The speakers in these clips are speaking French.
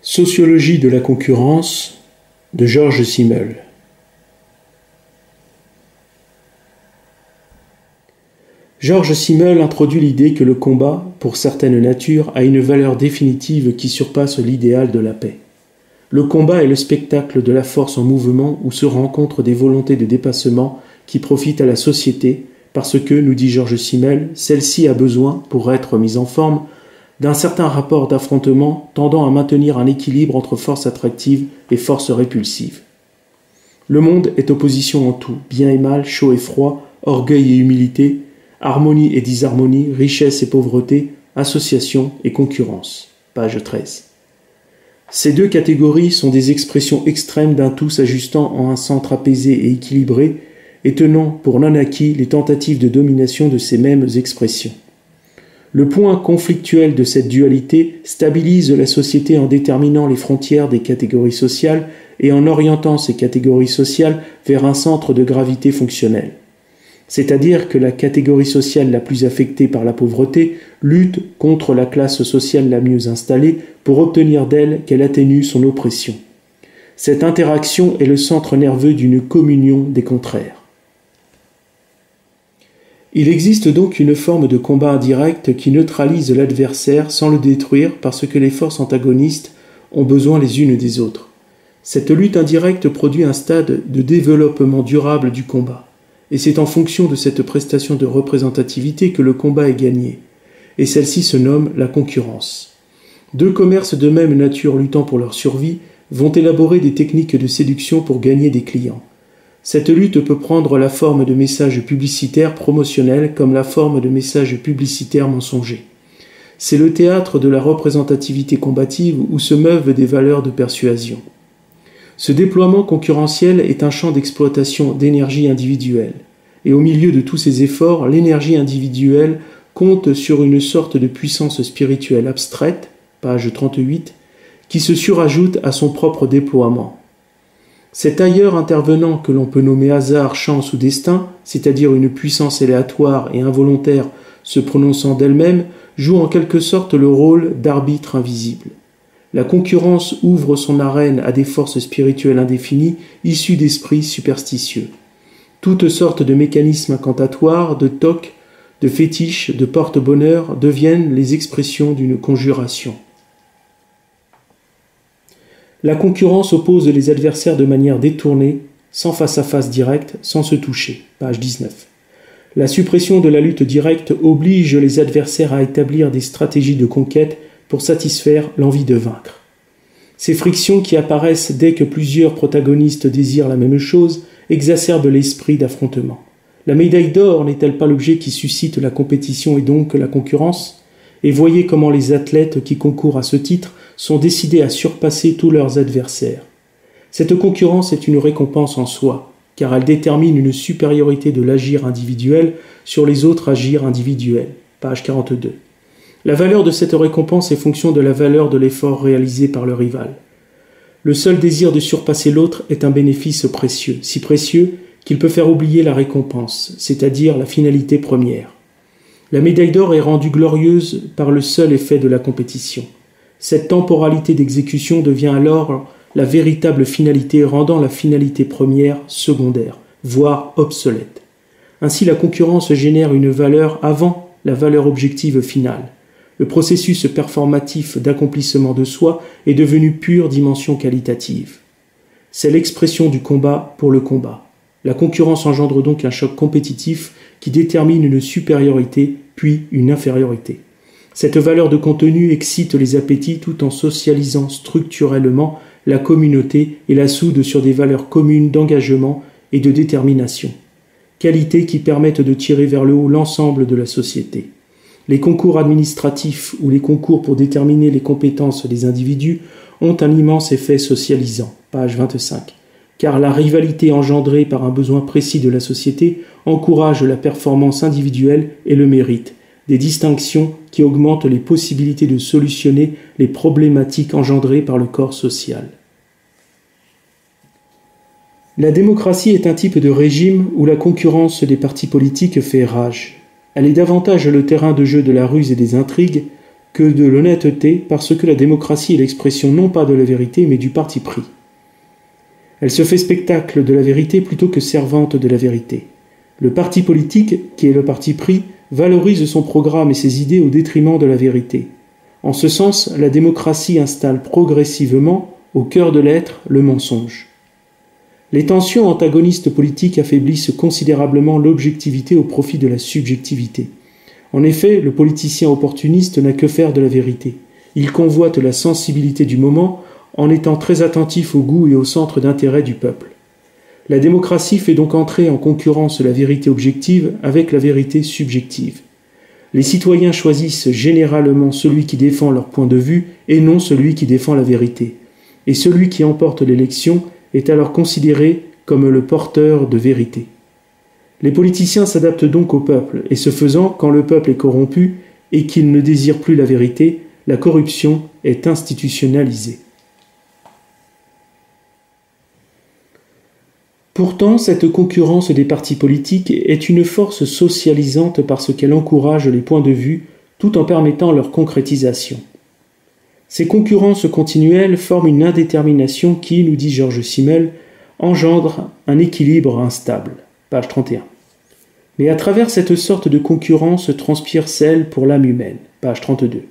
Sociologie de la concurrence de Georges Simmel. Georges Simmel introduit l'idée que le combat, pour certaines natures, a une valeur définitive qui surpasse l'idéal de la paix. Le combat est le spectacle de la force en mouvement où se rencontrent des volontés de dépassement qui profitent à la société parce que, nous dit Georges Simmel, celle-ci a besoin, pour être mise en forme, d'un certain rapport d'affrontement tendant à maintenir un équilibre entre forces attractives et forces répulsives. Le monde est opposition en tout, bien et mal, chaud et froid, orgueil et humilité, harmonie et disharmonie, richesse et pauvreté, association et concurrence. Page 13. Ces deux catégories sont des expressions extrêmes d'un tout s'ajustant en un centre apaisé et équilibré et tenant pour non acquis les tentatives de domination de ces mêmes expressions. Le point conflictuel de cette dualité stabilise la société en déterminant les frontières des catégories sociales et en orientant ces catégories sociales vers un centre de gravité fonctionnel. C'est-à-dire que la catégorie sociale la plus affectée par la pauvreté lutte contre la classe sociale la mieux installée pour obtenir d'elle qu'elle atténue son oppression. Cette interaction est le centre nerveux d'une communion des contraires. Il existe donc une forme de combat indirect qui neutralise l'adversaire sans le détruire parce que les forces antagonistes ont besoin les unes des autres. Cette lutte indirecte produit un stade de développement durable du combat. Et c'est en fonction de cette prestation de représentativité que le combat est gagné. Et celle-ci se nomme la concurrence. Deux commerces de même nature luttant pour leur survie vont élaborer des techniques de séduction pour gagner des clients. Cette lutte peut prendre la forme de messages publicitaires promotionnels comme la forme de messages publicitaires mensongers. C'est le théâtre de la représentativité combative où se meuvent des valeurs de persuasion. Ce déploiement concurrentiel est un champ d'exploitation d'énergie individuelle. Et au milieu de tous ces efforts, l'énergie individuelle compte sur une sorte de puissance spirituelle abstraite, page 38, qui se surajoute à son propre déploiement. Cet ailleurs intervenant que l'on peut nommer hasard, chance ou destin, c'est-à-dire une puissance aléatoire et involontaire se prononçant d'elle-même, joue en quelque sorte le rôle d'arbitre invisible. La concurrence ouvre son arène à des forces spirituelles indéfinies issues d'esprits superstitieux. Toutes sortes de mécanismes incantatoires, de tocs, de fétiches, de porte-bonheur deviennent les expressions d'une conjuration. La concurrence oppose les adversaires de manière détournée, sans face-à-face direct, sans se toucher. Page 19. La suppression de la lutte directe oblige les adversaires à établir des stratégies de conquête pour satisfaire l'envie de vaincre. Ces frictions qui apparaissent dès que plusieurs protagonistes désirent la même chose exacerbent l'esprit d'affrontement. La médaille d'or n'est-elle pas l'objet qui suscite la compétition et donc la concurrence ? Et voyez comment les athlètes qui concourent à ce titre sont décidés à surpasser tous leurs adversaires. Cette concurrence est une récompense en soi, car elle détermine une supériorité de l'agir individuel sur les autres agirs individuels. Page 42. La valeur de cette récompense est fonction de la valeur de l'effort réalisé par le rival. Le seul désir de surpasser l'autre est un bénéfice précieux, si précieux qu'il peut faire oublier la récompense, c'est-à-dire la finalité première. La médaille d'or est rendue glorieuse par le seul effet de la compétition. Cette temporalité d'exécution devient alors la véritable finalité, rendant la finalité première secondaire, voire obsolète. Ainsi, la concurrence génère une valeur avant la valeur objective finale. Le processus performatif d'accomplissement de soi est devenu pure dimension qualitative. C'est l'expression du combat pour le combat. La concurrence engendre donc un choc compétitif qui détermine une supériorité puis une infériorité. Cette valeur de contenu excite les appétits tout en socialisant structurellement la communauté et la soude sur des valeurs communes d'engagement et de détermination. Qualités qui permettent de tirer vers le haut l'ensemble de la société. Les concours administratifs ou les concours pour déterminer les compétences des individus ont un immense effet socialisant. Page 25. Car la rivalité engendrée par un besoin précis de la société encourage la performance individuelle et le mérite, des distinctions qui augmentent les possibilités de solutionner les problématiques engendrées par le corps social. La démocratie est un type de régime où la concurrence des partis politiques fait rage. Elle est davantage le terrain de jeu de la ruse et des intrigues, que de l'honnêteté, parce que la démocratie est l'expression non pas de la vérité, mais du parti pris. Elle se fait spectacle de la vérité plutôt que servante de la vérité. Le parti politique, qui est le parti pris, valorise son programme et ses idées au détriment de la vérité. En ce sens, la démocratie installe progressivement, au cœur de l'être, le mensonge. Les tensions antagonistes politiques affaiblissent considérablement l'objectivité au profit de la subjectivité. En effet, le politicien opportuniste n'a que faire de la vérité. Il convoite la sensibilité du moment en étant très attentif au goût et au centre d'intérêt du peuple. La démocratie fait donc entrer en concurrence la vérité objective avec la vérité subjective. Les citoyens choisissent généralement celui qui défend leur point de vue et non celui qui défend la vérité. Et celui qui emporte l'élection est alors considéré comme le porteur de vérité. Les politiciens s'adaptent donc au peuple, et ce faisant, quand le peuple est corrompu et qu'il ne désire plus la vérité, la corruption est institutionnalisée. Pourtant, cette concurrence des partis politiques est une force socialisante parce qu'elle encourage les points de vue tout en permettant leur concrétisation. Ces concurrences continuelles forment une indétermination qui, nous dit Georges Simmel, engendre un équilibre instable. Page 31. Mais à travers cette sorte de concurrence transpire celle pour l'âme humaine. Page 32.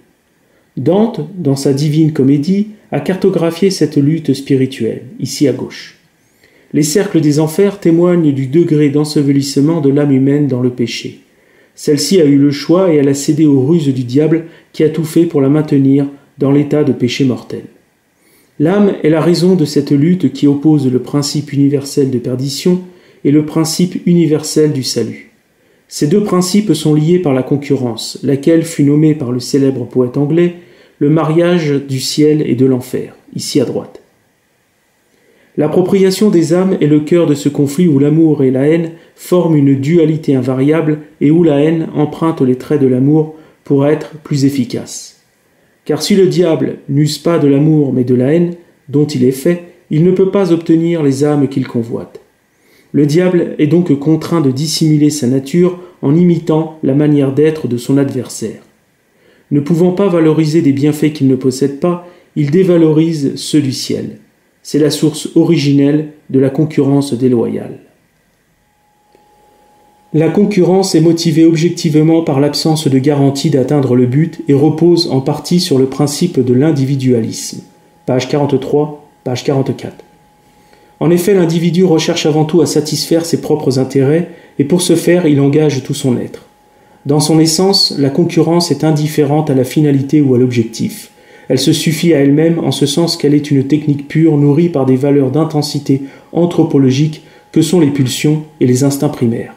Dante, dans sa Divine Comédie, a cartographié cette lutte spirituelle, ici à gauche. Les cercles des enfers témoignent du degré d'ensevelissement de l'âme humaine dans le péché. Celle-ci a eu le choix et elle a cédé aux ruses du diable qui a tout fait pour la maintenir dans l'état de péché mortel. L'âme est la raison de cette lutte qui oppose le principe universel de perdition et le principe universel du salut. Ces deux principes sont liés par la concurrence, laquelle fut nommée par le célèbre poète anglais le mariage du ciel et de l'enfer, ici à droite. L'appropriation des âmes est le cœur de ce conflit où l'amour et la haine forment une dualité invariable et où la haine emprunte les traits de l'amour pour être plus efficace. Car si le diable n'use pas de l'amour mais de la haine, dont il est fait, il ne peut pas obtenir les âmes qu'il convoite. Le diable est donc contraint de dissimuler sa nature en imitant la manière d'être de son adversaire. Ne pouvant pas valoriser des bienfaits qu'il ne possède pas, il dévalorise ceux du ciel. C'est la source originelle de la concurrence déloyale. La concurrence est motivée objectivement par l'absence de garantie d'atteindre le but et repose en partie sur le principe de l'individualisme. Page 43, page 44. En effet, l'individu recherche avant tout à satisfaire ses propres intérêts et pour ce faire, il engage tout son être. Dans son essence, la concurrence est indifférente à la finalité ou à l'objectif. Elle se suffit à elle-même en ce sens qu'elle est une technique pure nourrie par des valeurs d'intensité anthropologique que sont les pulsions et les instincts primaires.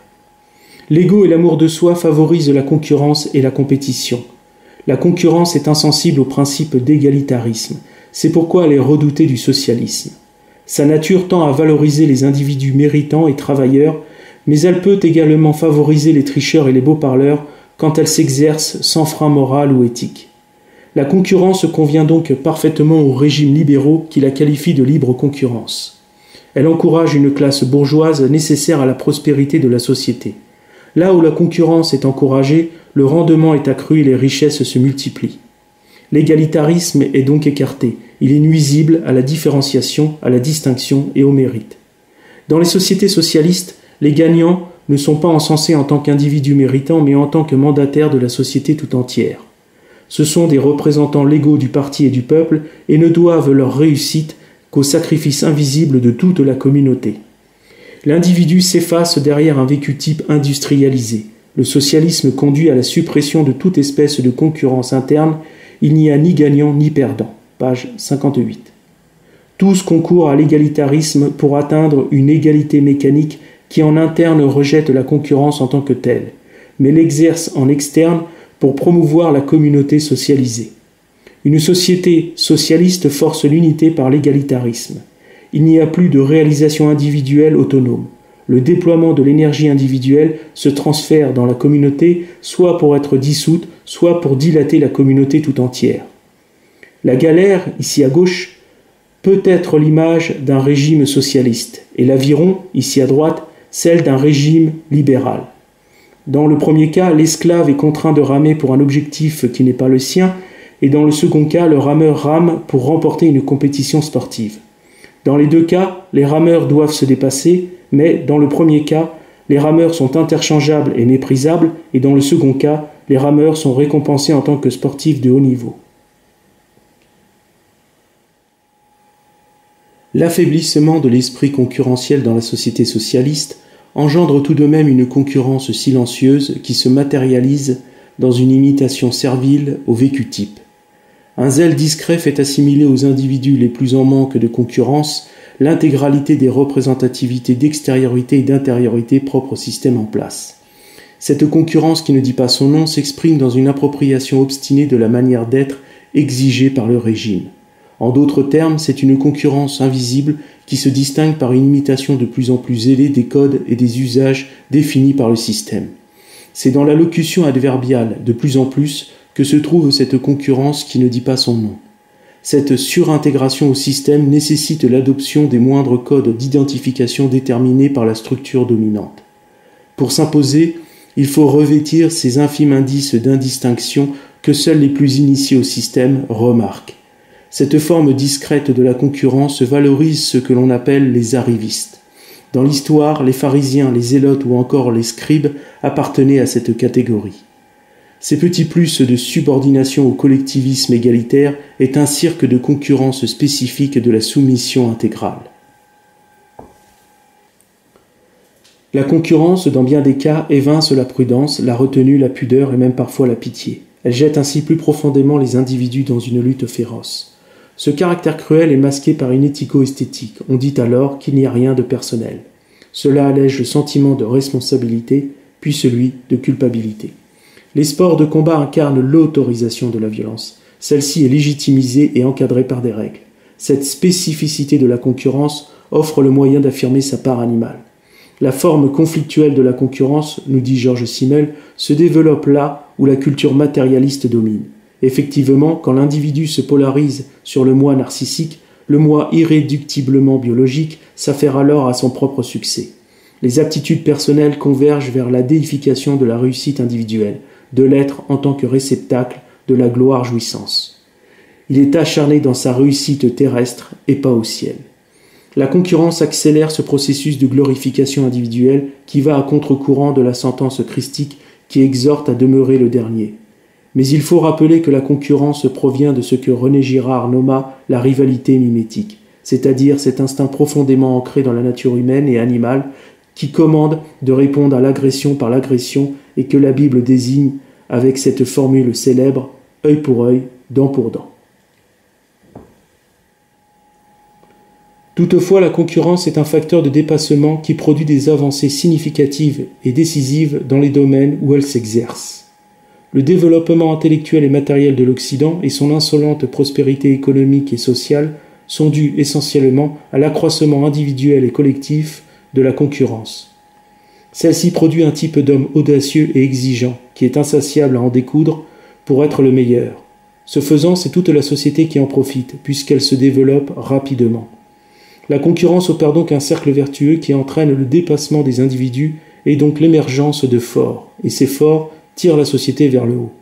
L'ego et l'amour de soi favorisent la concurrence et la compétition. La concurrence est insensible au principe d'égalitarisme. C'est pourquoi elle est redoutée du socialisme. Sa nature tend à valoriser les individus méritants et travailleurs, mais elle peut également favoriser les tricheurs et les beaux-parleurs quand elle s'exerce sans frein moral ou éthique. La concurrence convient donc parfaitement aux régimes libéraux qui la qualifient de libre concurrence. Elle encourage une classe bourgeoise nécessaire à la prospérité de la société. Là où la concurrence est encouragée, le rendement est accru et les richesses se multiplient. L'égalitarisme est donc écarté. Il est nuisible à la différenciation, à la distinction et au mérite. Dans les sociétés socialistes, les gagnants ne sont pas encensés en tant qu'individus méritants, mais en tant que mandataires de la société tout entière. Ce sont des représentants légaux du parti et du peuple et ne doivent leur réussite qu'au sacrifice invisible de toute la communauté. L'individu s'efface derrière un vécu type industrialisé. Le socialisme conduit à la suppression de toute espèce de concurrence interne. Il n'y a ni gagnant ni perdant. Page 58. Tous concourent à l'égalitarisme pour atteindre une égalité mécanique qui en interne rejette la concurrence en tant que telle, mais l'exerce en externe pour promouvoir la communauté socialisée. Une société socialiste force l'unité par l'égalitarisme. Il n'y a plus de réalisation individuelle autonome. Le déploiement de l'énergie individuelle se transfère dans la communauté, soit pour être dissoute, soit pour dilater la communauté tout entière. La galère, ici à gauche, peut être l'image d'un régime socialiste, et l'aviron, ici à droite, celle d'un régime libéral. Dans le premier cas, l'esclave est contraint de ramer pour un objectif qui n'est pas le sien, et dans le second cas, le rameur rame pour remporter une compétition sportive. Dans les deux cas, les rameurs doivent se dépasser, mais dans le premier cas, les rameurs sont interchangeables et méprisables, et dans le second cas, les rameurs sont récompensés en tant que sportifs de haut niveau. L'affaiblissement de l'esprit concurrentiel dans la société socialiste engendre tout de même une concurrence silencieuse qui se matérialise dans une imitation servile au vécu type. Un zèle discret fait assimiler aux individus les plus en manque de concurrence l'intégralité des représentativités d'extériorité et d'intériorité propres au système en place. Cette concurrence qui ne dit pas son nom s'exprime dans une appropriation obstinée de la manière d'être exigée par le régime. En d'autres termes, c'est une concurrence invisible qui se distingue par une imitation de plus en plus zélée des codes et des usages définis par le système. C'est dans la locution adverbiale, de plus en plus, que se trouve cette concurrence qui ne dit pas son nom. Cette surintégration au système nécessite l'adoption des moindres codes d'identification déterminés par la structure dominante. Pour s'imposer, il faut revêtir ces infimes indices d'indistinction que seuls les plus initiés au système remarquent. Cette forme discrète de la concurrence valorise ce que l'on appelle les arrivistes. Dans l'histoire, les pharisiens, les zélotes ou encore les scribes appartenaient à cette catégorie. Ces petits plus de subordination au collectivisme égalitaire est un cirque de concurrence spécifique de la soumission intégrale. La concurrence, dans bien des cas, évince la prudence, la retenue, la pudeur et même parfois la pitié. Elle jette ainsi plus profondément les individus dans une lutte féroce. Ce caractère cruel est masqué par une éthico-esthétique. On dit alors qu'il n'y a rien de personnel. Cela allège le sentiment de responsabilité, puis celui de culpabilité. Les sports de combat incarnent l'autorisation de la violence. Celle-ci est légitimisée et encadrée par des règles. Cette spécificité de la concurrence offre le moyen d'affirmer sa part animale. La forme conflictuelle de la concurrence, nous dit Georges Simmel, se développe là où la culture matérialiste domine. Effectivement, quand l'individu se polarise sur le moi narcissique, le moi irréductiblement biologique s'affaire alors à son propre succès. Les aptitudes personnelles convergent vers la déification de la réussite individuelle, de l'être en tant que réceptacle de la gloire-jouissance. Il est acharné dans sa réussite terrestre et pas au ciel. La concurrence accélère ce processus de glorification individuelle qui va à contre-courant de la sentence christique qui exhorte à demeurer le dernier. Mais il faut rappeler que la concurrence provient de ce que René Girard nomma la rivalité mimétique, c'est-à-dire cet instinct profondément ancré dans la nature humaine et animale qui commande de répondre à l'agression par l'agression et que la Bible désigne avec cette formule célèbre « œil pour œil, dent pour dent ». Toutefois, la concurrence est un facteur de dépassement qui produit des avancées significatives et décisives dans les domaines où elle s'exerce. Le développement intellectuel et matériel de l'Occident et son insolente prospérité économique et sociale sont dus essentiellement à l'accroissement individuel et collectif de la concurrence. Celle-ci produit un type d'homme audacieux et exigeant, qui est insatiable à en découdre pour être le meilleur. Ce faisant, c'est toute la société qui en profite, puisqu'elle se développe rapidement. La concurrence opère donc un cercle vertueux qui entraîne le dépassement des individus et donc l'émergence de forts, et ces forts tirent la société vers le haut.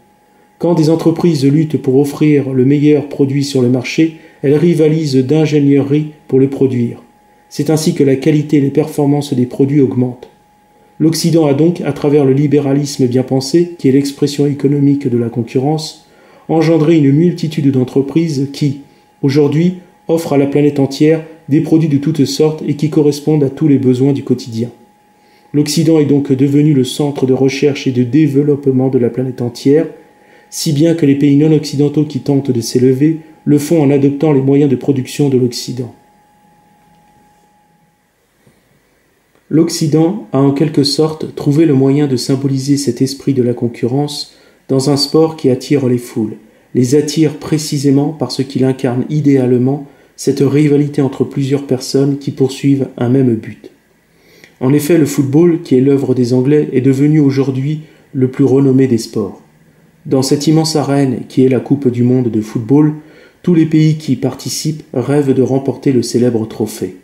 Quand des entreprises luttent pour offrir le meilleur produit sur le marché, elles rivalisent d'ingénierie pour le produire. C'est ainsi que la qualité et les performances des produits augmentent. L'Occident a donc, à travers le libéralisme bien pensé, qui est l'expression économique de la concurrence, engendré une multitude d'entreprises qui, aujourd'hui, offrent à la planète entière des produits de toutes sortes et qui correspondent à tous les besoins du quotidien. L'Occident est donc devenu le centre de recherche et de développement de la planète entière, si bien que les pays non occidentaux qui tentent de s'élever le font en adoptant les moyens de production de l'Occident. L'Occident a en quelque sorte trouvé le moyen de symboliser cet esprit de la concurrence dans un sport qui attire les foules, les attire précisément parce qu'il incarne idéalement cette rivalité entre plusieurs personnes qui poursuivent un même but. En effet, le football, qui est l'œuvre des Anglais, est devenu aujourd'hui le plus renommé des sports. Dans cette immense arène qui est la Coupe du monde de football, tous les pays qui y participent rêvent de remporter le célèbre trophée.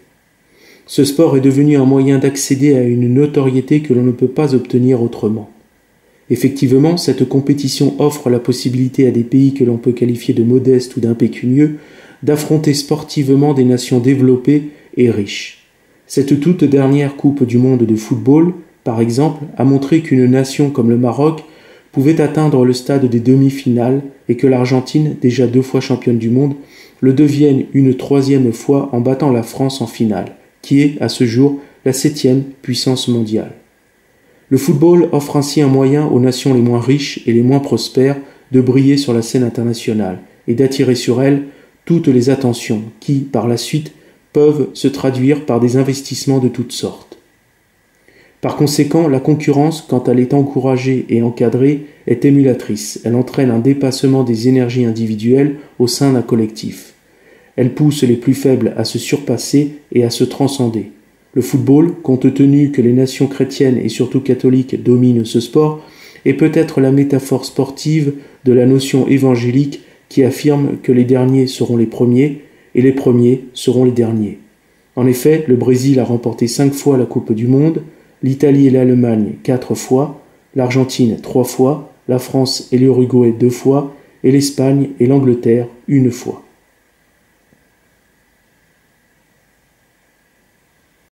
Ce sport est devenu un moyen d'accéder à une notoriété que l'on ne peut pas obtenir autrement. Effectivement, cette compétition offre la possibilité à des pays que l'on peut qualifier de modestes ou d'impécunieux d'affronter sportivement des nations développées et riches. Cette toute dernière Coupe du monde de football, par exemple, a montré qu'une nation comme le Maroc pouvait atteindre le stade des demi-finales et que l'Argentine, déjà 2 fois championne du monde, le devienne une 3e fois en battant la France en finale, qui est, à ce jour, la 7e puissance mondiale. Le football offre ainsi un moyen aux nations les moins riches et les moins prospères de briller sur la scène internationale et d'attirer sur elles toutes les attentions qui, par la suite, peuvent se traduire par des investissements de toutes sortes. Par conséquent, la concurrence, quand elle est encouragée et encadrée, est émulatrice. Elle entraîne un dépassement des énergies individuelles au sein d'un collectif. Elle pousse les plus faibles à se surpasser et à se transcender. Le football, compte tenu que les nations chrétiennes et surtout catholiques dominent ce sport, est peut-être la métaphore sportive de la notion évangélique qui affirme que les derniers seront les premiers et les premiers seront les derniers. En effet, le Brésil a remporté 5 fois la Coupe du Monde, l'Italie et l'Allemagne 4 fois, l'Argentine 3 fois, la France et l'Uruguay 2 fois, et l'Espagne et l'Angleterre 1 fois.